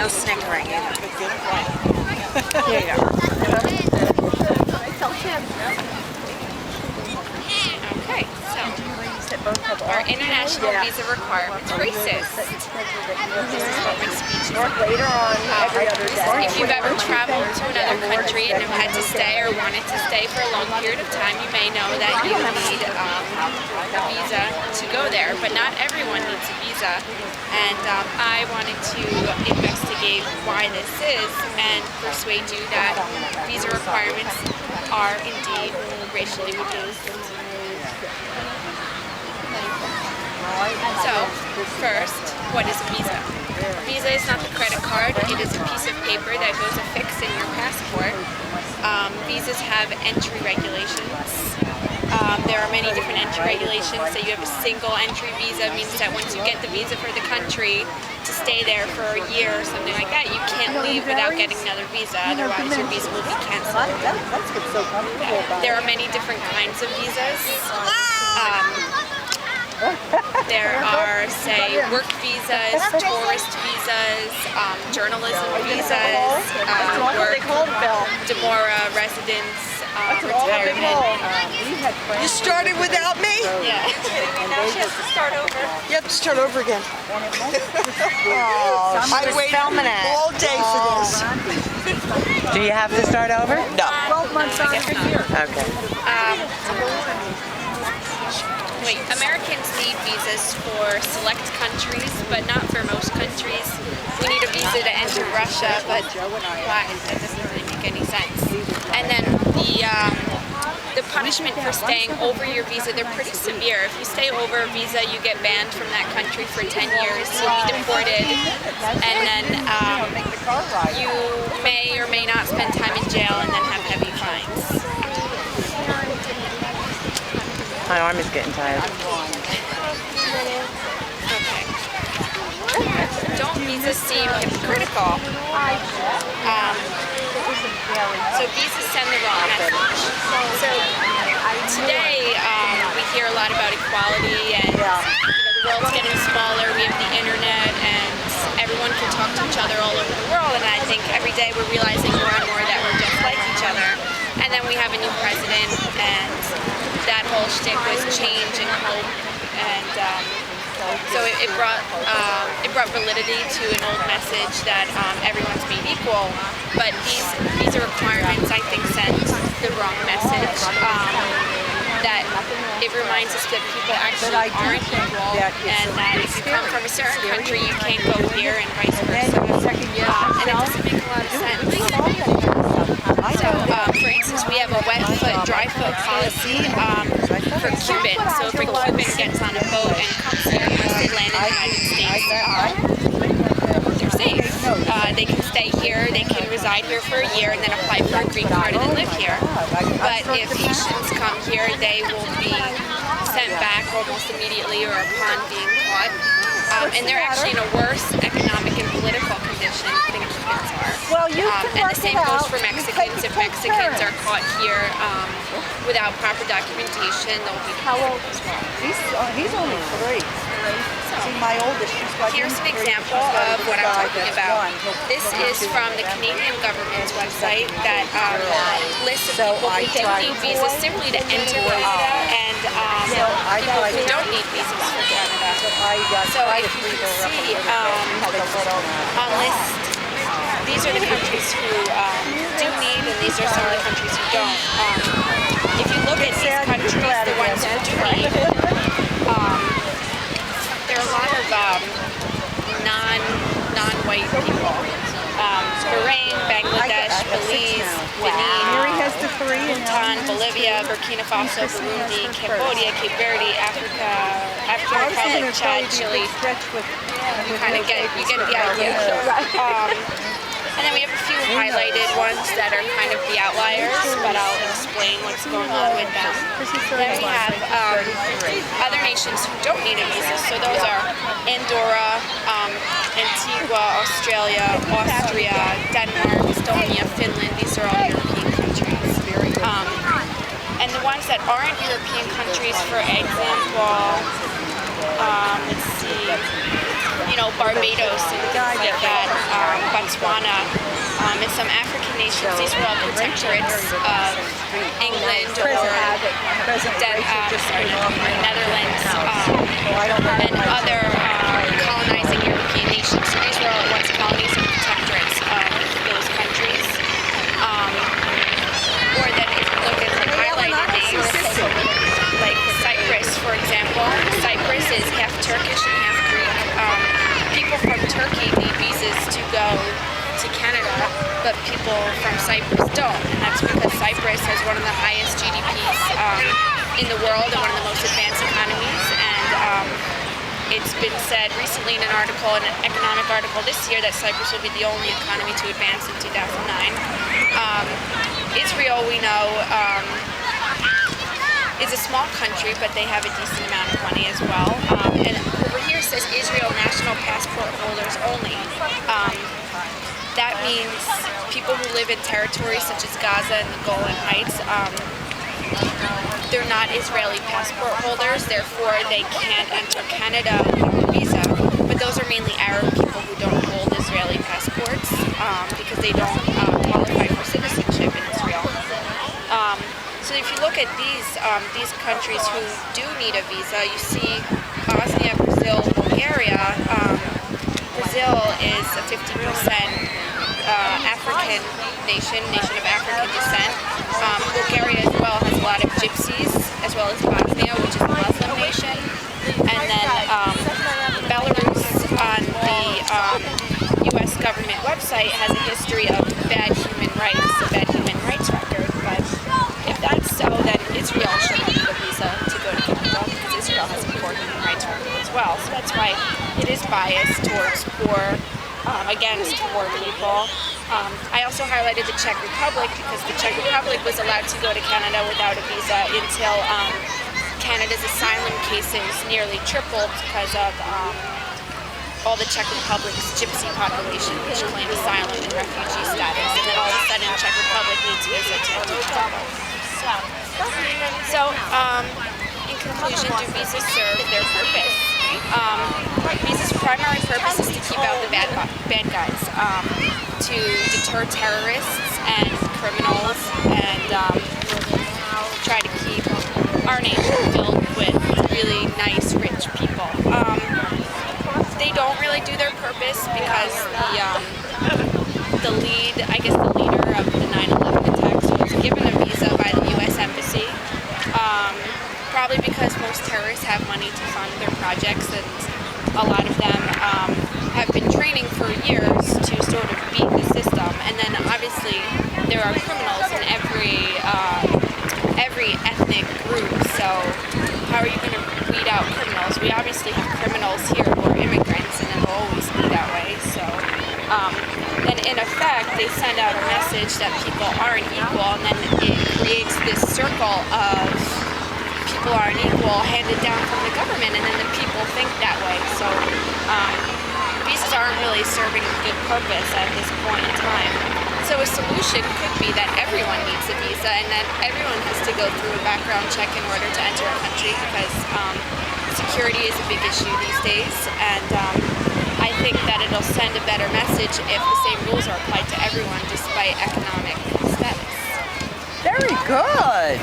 No snickering either. Here you go. Okay, so our international visa requirements, racist. This is what my speech is about. Later on, every other day. If you've ever traveled to another country and have had to stay or wanted to stay for a long period of time, you may know that you need a visa to go there, but not everyone needs a visa. And I wanted to investigate why this is and persuade you that visa requirements are indeed racially reduced. So, first, what is a visa? A visa is not the credit card, it is a piece of paper that goes affixed in your passport. Visas have entry regulations. There are many different entry regulations. So you have a single entry visa, means that once you get the visa for the country to stay there for a year or something like that, you can't leave without getting another visa, otherwise your visa will be canceled. There are many different kinds of visas. There are, say, work visas, tourist visas, journalism visas, work, Demora, residence, retirement. You started without me? Yeah. Now she has to start over. You have to start over again. I waited all day for this. Do you have to start over? No. 12 months out of the year. Okay. Wait, Americans need visas for select countries, but not for most countries. We need a visa to enter Russia, but why? That doesn't really make any sense. And then the punishment for staying over your visa, they're pretty severe. If you stay over a visa, you get banned from that country for 10 years. You'll be deported, and then you may or may not spend time in jail and then have heavy fines. My arm is getting tired. Okay. Don't visas seem hypocritical? So visas send the wrong message. So today we hear a lot about equality and the world's getting smaller. We have the internet and everyone can talk to each other all over the world. And I think every day we're realizing more and more that we're just like each other. And then we have a new president, and that whole shtick was change and hope, and so it brought validity to an old message that everyone's made equal. But these visa requirements, I think, send the wrong message. That it reminds us that people actually aren't equal, and that if you come from a certain country, you can't go here, and vice versa. And it doesn't make a lot of sense. So, for instance, we have a wet foot, dry foot policy for Cubans. So if a Cuban gets on a boat and comes here, once they land in the United States, they're safe. They can stay here, they can reside here for a year, and then apply for a green card and then live here. But if Haitians come here, they will be sent back almost immediately or upon being caught. And they're actually in a worse economic and political condition than Cubans are. And the same goes for Mexicans. If Mexicans are caught here without proper documentation, they'll be deported as well. He's only 3. See, my oldest, she's got Here's an example of what I'm talking about. This is from the Canadian government's website that lists of people who don't need visas simply to enter Canada, and people who don't need visas for Canada. So if you can see on list, these are the countries who do need, and these are some of the countries who don't. If you look at these countries, the ones who do need, there are a lot of non-white people. Bahrain, Bangladesh, Belize, Benin, Bhutan, Bolivia, Burkina Faso, Burundi, Cambodia, Cape Verde, African Republic, Chad, Chile. You kind of get the idea. And then we have a few highlighted ones that are kind of the outliers, but I'll explain what's going on with them. Then we have other nations who don't need a visa. So those are Andorra, Antigua, Australia, Austria, Denmark, Estonia, Finland. These are all European countries. And the ones that aren't European countries, for example, let's see, Barbados and things like that. Botswana, and some African nations. These were all protectorates of England or Netherlands and other colonizing European nations. So these were all once colonies and protectorates of those countries. Or then if you look at some highlighted names, like Cyprus, for example. Cyprus is half Turkish and half Greek. People from Turkey need visas to go to Canada, but people from Cyprus don't. And that's because Cyprus has one of the highest GDPs in the world and one of the most advanced economies. And it's been said recently in an article, an economic article this year, that Cyprus will be the only economy to advance in 2009. Israel, we know, is a small country, but they have a decent amount of money as well. And over here it says Israel national passport holders only. That means people who live in territories such as Gaza and the Golan Heights, they're not Israeli passport holders, therefore they can't enter Canada without a visa. But those are mainly Arab people who don't hold Israeli passports because they don't qualify for citizenship in Israel. So if you look at these countries who do need a visa, you see Bosnia, Brazil, Bulgaria. Brazil is a 50% African nation of African descent. Bulgaria as well has a lot of gypsies, as well as Bosnia, which is a Muslim nation. And then Belarus on the U.S. government website has a history of bad human rights record. But if that's so, then Israel shouldn't need a visa to go to Canada because Israel has a poor human rights record as well. So that's why it is biased towards poor, against poor people. I also highlighted the Czech Republic because the Czech Republic was allowed to go to Canada without a visa until Canada's asylum cases nearly tripled because of all the Czech Republic's gypsy population, which claim asylum and refugee status, and then all of a sudden Czech Republic needs visa to enter Canada. So, in conclusion, do visas serve their purpose? Visas' primary purpose is to keep out the bad guys, to deter terrorists and criminals, and try to keep our nation filled with really nice, rich people. They don't really do their purpose because the leader of the 9/11 attacks was given a visa by the U.S. Embassy, probably because most terrorists have money to fund their projects, and a lot of them have been training for years to sort of beat the system. And then obviously there are criminals in every ethnic group, so how are you going to weed out criminals? We obviously have criminals here who are immigrants, and it will always be that way. So then in effect they send out a message that people aren't equal, and then it creates this circle of people aren't equal handed down from the government, and then the people think that way. So visas aren't really serving a good purpose at this point in time. So a solution could be that everyone needs a visa and that everyone has to go through a background check in order to enter a country, because security is a big issue these days, and I think that it'll send a better message if the same rules are applied to everyone despite economic status. Very good.